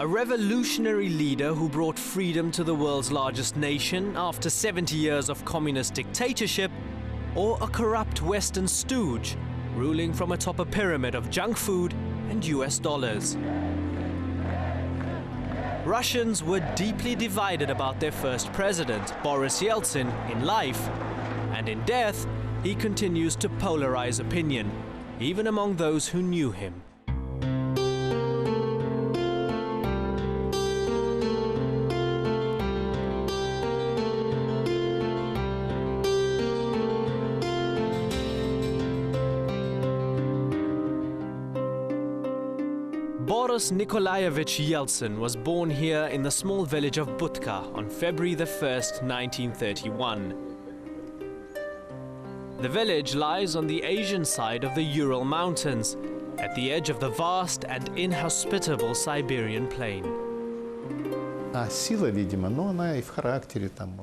A revolutionary leader who brought freedom to the world's largest nation after 70 years of communist dictatorship, or a corrupt Western stooge ruling from atop a pyramid of junk food and US dollars. Russians were deeply divided about their first president, Boris Yeltsin, in life, and in death, he continues to polarize opinion, even among those who knew him. Boris Nikolaevich Yeltsin was born here in the small village of Budka on February the 1st, 1931. The village lies on the Asian side of the Ural Mountains, at the edge of the vast and inhospitable Siberian plain.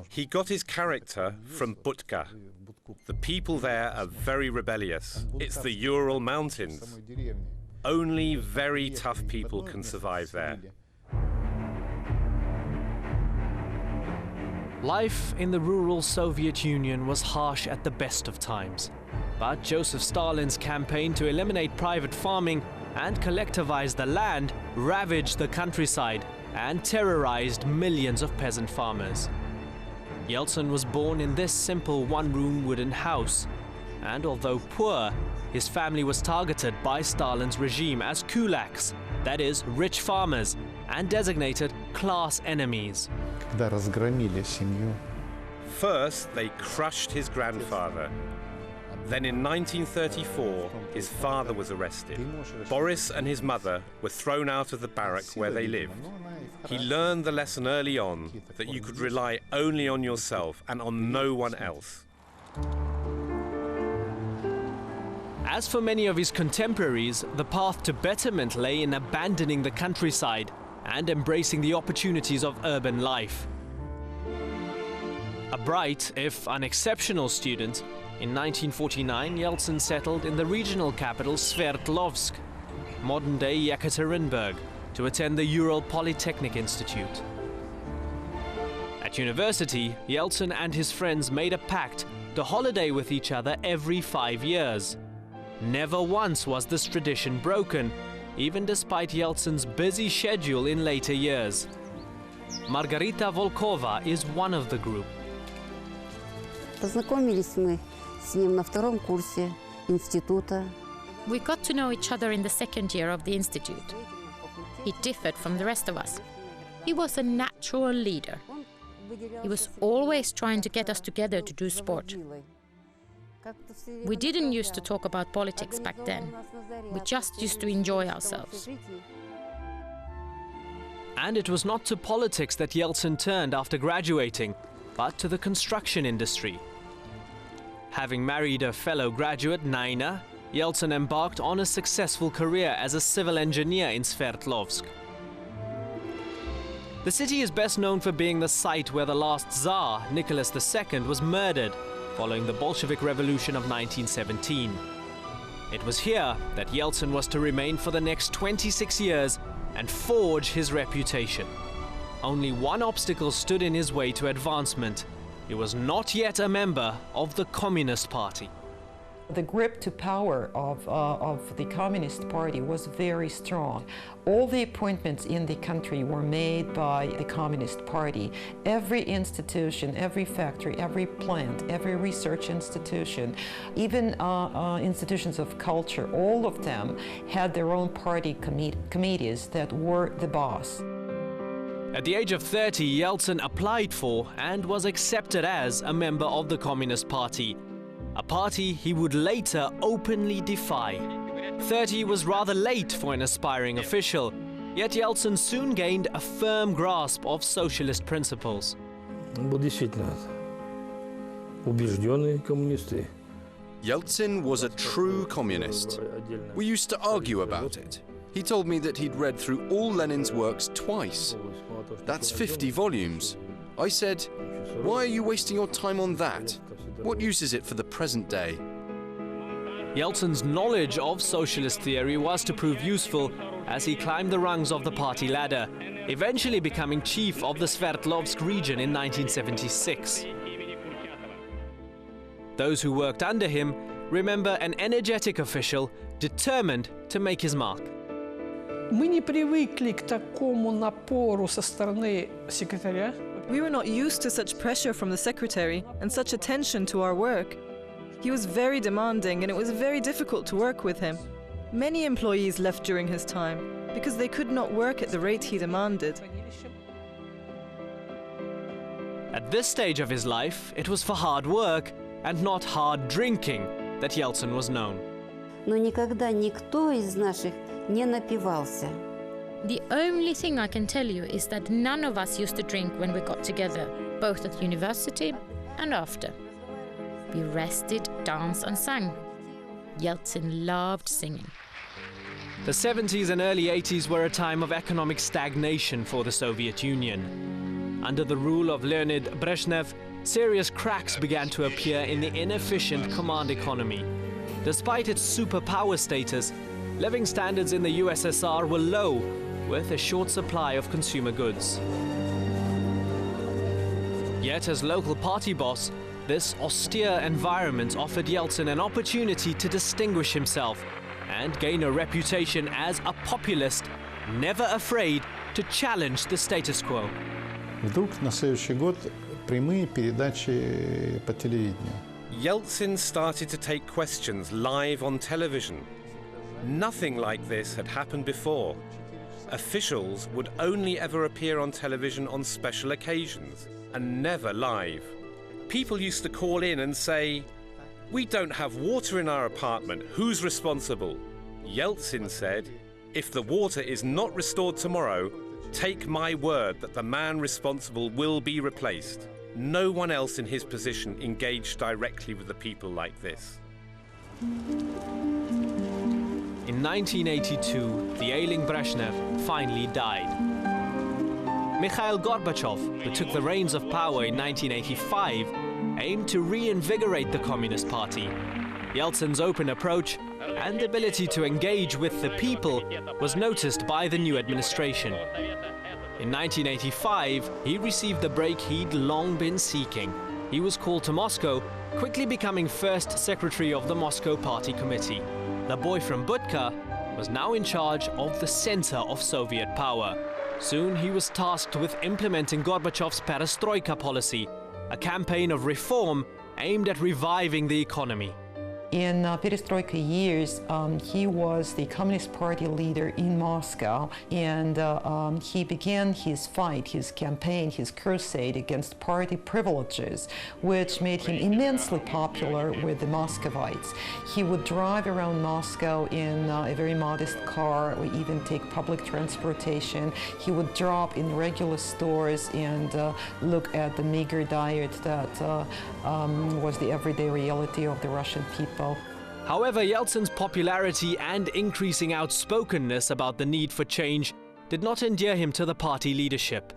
He got his character from Budka. The people there are very rebellious. It's the Ural Mountains. Only very tough people can survive there. Life in the rural Soviet Union was harsh at the best of times. But Joseph Stalin's campaign to eliminate private farming and collectivize the land ravaged the countryside and terrorized millions of peasant farmers. Yeltsin was born in this simple one-room wooden house, and although poor, his family was targeted by Stalin's regime as kulaks, that is, rich farmers, and designated class enemies. First, they crushed his grandfather. Then in 1934, his father was arrested. Boris and his mother were thrown out of the barrack where they lived. He learned the lesson early on that you could rely only on yourself and on no one else. As for many of his contemporaries, the path to betterment lay in abandoning the countryside and embracing the opportunities of urban life. A bright, if unexceptional student, in 1949 Yeltsin settled in the regional capital SVERDLOVSK, modern-day Yekaterinburg, to attend the Ural Polytechnic Institute. At university, Yeltsin and his friends made a pact to holiday with each other every 5 years. Never once was this tradition broken, even despite Yeltsin's busy schedule in later years. Margarita Volkova is one of the group. We got to know each other in the second year of the institute. He differed from the rest of us. He was a natural leader. He was always trying to get us together to do sport. We didn't used to talk about politics back then. We just used to enjoy ourselves. And it was not to politics that Yeltsin turned after graduating, but to the construction industry. Having married a fellow graduate, Naina, Yeltsin embarked on a successful career as a civil engineer in Sverdlovsk. The city is best known for being the site where the last Tsar, Nicholas II, was murdered following the Bolshevik Revolution of 1917. It was here that Yeltsin was to remain for the next 26 years and forge his reputation. Only one obstacle stood in his way to advancement. He was not yet a member of the Communist Party. The grip to power of the Communist Party was very strong. All the appointments in the country were made by the Communist Party. Every institution, every factory, every plant, every research institution, even institutions of culture, all of them had their own party committees that were the boss. At the age of 30, Yeltsin applied for and was accepted as a member of the Communist Party, a party he would later openly defy. 30 was rather late for an aspiring official, yet Yeltsin soon gained a firm grasp of socialist principles. Yeltsin was a true communist. We used to argue about it. He told me that he'd read through all Lenin's works twice. That's 50 volumes. I said, "Why are you wasting your time on that? What use is it for the present day?" Yeltsin's knowledge of socialist theory was to prove useful, as he climbed the rungs of the party ladder, eventually becoming chief of the Sverdlovsk region in 1976. Those who worked under him remember an energetic official determined to make his mark. Мы не привыкли к такому напору со стороны секретаря. We were not used to such pressure from the secretary and such attention to our work. He was very demanding and it was very difficult to work with him. Many employees left during his time because they could not work at the rate he demanded. At this stage of his life, it was for hard work and not hard drinking that Yeltsin was known. Но никогда никто из наших не напивался. The only thing I can tell you is that none of us used to drink when we got together, both at university and after. We rested, danced and sang. Yeltsin loved singing. The 70s and early 80s were a time of economic stagnation for the Soviet Union. Under the rule of Leonid Brezhnev, serious cracks began to appear in the inefficient command economy. Despite its superpower status, living standards in the USSR were low, with a short supply of consumer goods. Yet as local party boss, this austere environment offered Yeltsin an opportunity to distinguish himself and gain a reputation as a populist, never afraid to challenge the status quo. Вдруг на следующий год прямые передачи по телевидению. Yeltsin started to take questions live on television. Nothing like this had happened before. Officials would only ever appear on television on special occasions and never live. People used to call in and say, "We don't have water in our apartment, who's responsible?" Yeltsin said, "If the water is not restored tomorrow, take my word that the man responsible will be replaced." No one else in his position engaged directly with the people like this. In 1982, the ailing Brezhnev finally died. Mikhail Gorbachev, who took the reins of power in 1985, aimed to reinvigorate the Communist Party. Yeltsin's open approach and ability to engage with the people was noticed by the new administration. In 1985, he received the break he'd long been seeking. He was called to Moscow, quickly becoming first secretary of the Moscow Party Committee. The boy from Budka was now in charge of the center of Soviet power. Soon he was tasked with implementing Gorbachev's perestroika policy, a campaign of reform aimed at reviving the economy. In perestroika years, he was the Communist Party leader in Moscow, and he began his fight, his campaign, his crusade against party privileges, which made him immensely popular with the Muscovites. He would drive around Moscow in a very modest car, or even take public transportation. He would drop in regular stores and look at the meager diet that was the everyday reality of the Russian people. However, Yeltsin's popularity and increasing outspokenness about the need for change did not endear him to the party leadership.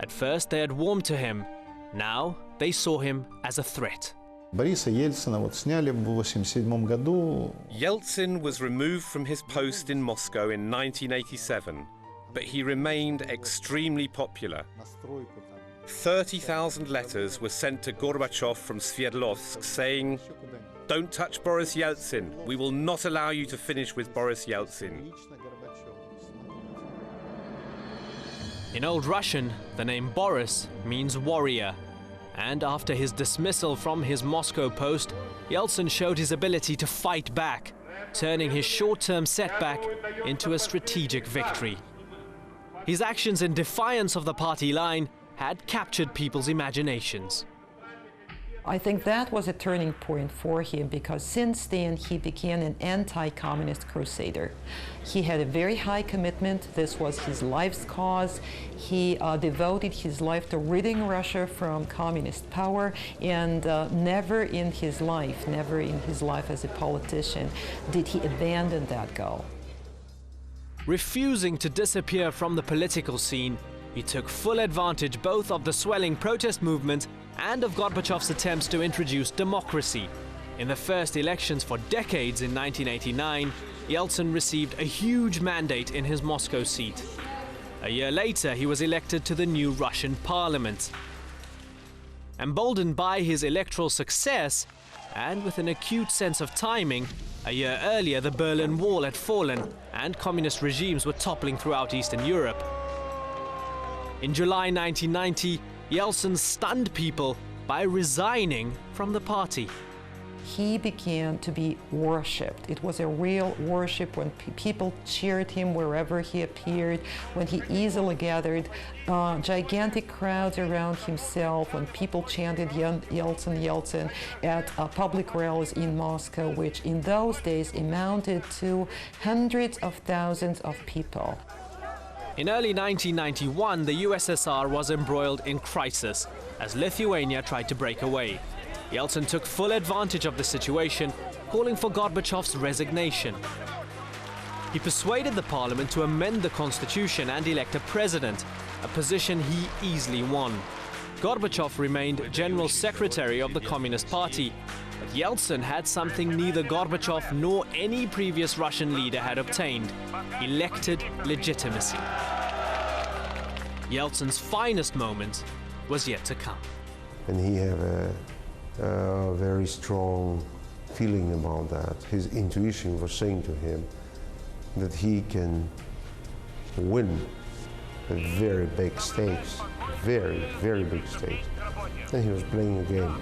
At first, they had warmed to him. Now, they saw him as a threat. Бориса Ельцина вот сняли в 1987 году. Yeltsin was removed from his post in Moscow in 1987, but he remained extremely popular. 30,000 letters were sent to Gorbachev from Sverdlovsk saying, "Don't touch Boris Yeltsin. We will not allow you to finish with Boris Yeltsin." In Old Russian, the name Boris means warrior. And after his dismissal from his Moscow post, Yeltsin showed his ability to fight back, turning his short-term setback into a strategic victory. His actions in defiance of the party line had captured people's imaginations. I think that was a turning point for him, because since then he became an anti-communist crusader. He had a very high commitment. This was his life's cause. He devoted his life to ridding Russia from communist power, and never in his life as a politician did he abandon that goal. Refusing to disappear from the political scene, he took full advantage both of the swelling protest movement and of Gorbachev's attempts to introduce democracy. In the first elections for decades in 1989, Yeltsin received a huge mandate in his Moscow seat. A year later, he was elected to the new Russian parliament. Emboldened by his electoral success, and with an acute sense of timing, a year earlier the Berlin Wall had fallen and communist regimes were toppling throughout Eastern Europe. In July 1990, Yeltsin stunned people by resigning from the party. He began to be worshipped. It was a real worship when people cheered him wherever he appeared, when he easily gathered gigantic crowds around himself, when people chanted Yeltsin, Yeltsin at public rallies in Moscow, which in those days amounted to hundreds of thousands of people. In early 1991, the USSR was embroiled in crisis as Lithuania tried to break away. Yeltsin took full advantage of the situation, calling for Gorbachev's resignation. He persuaded the parliament to amend the constitution and elect a president, a position he easily won. Gorbachev remained general secretary of the Communist Party, but Yeltsin had something neither Gorbachev nor any previous Russian leader had obtained: elected legitimacy. Yeltsin's finest moment was yet to come. And he had a very strong feeling about that. His intuition was saying to him that he can win at very big stakes, very, very big stakes. And he was playing a game.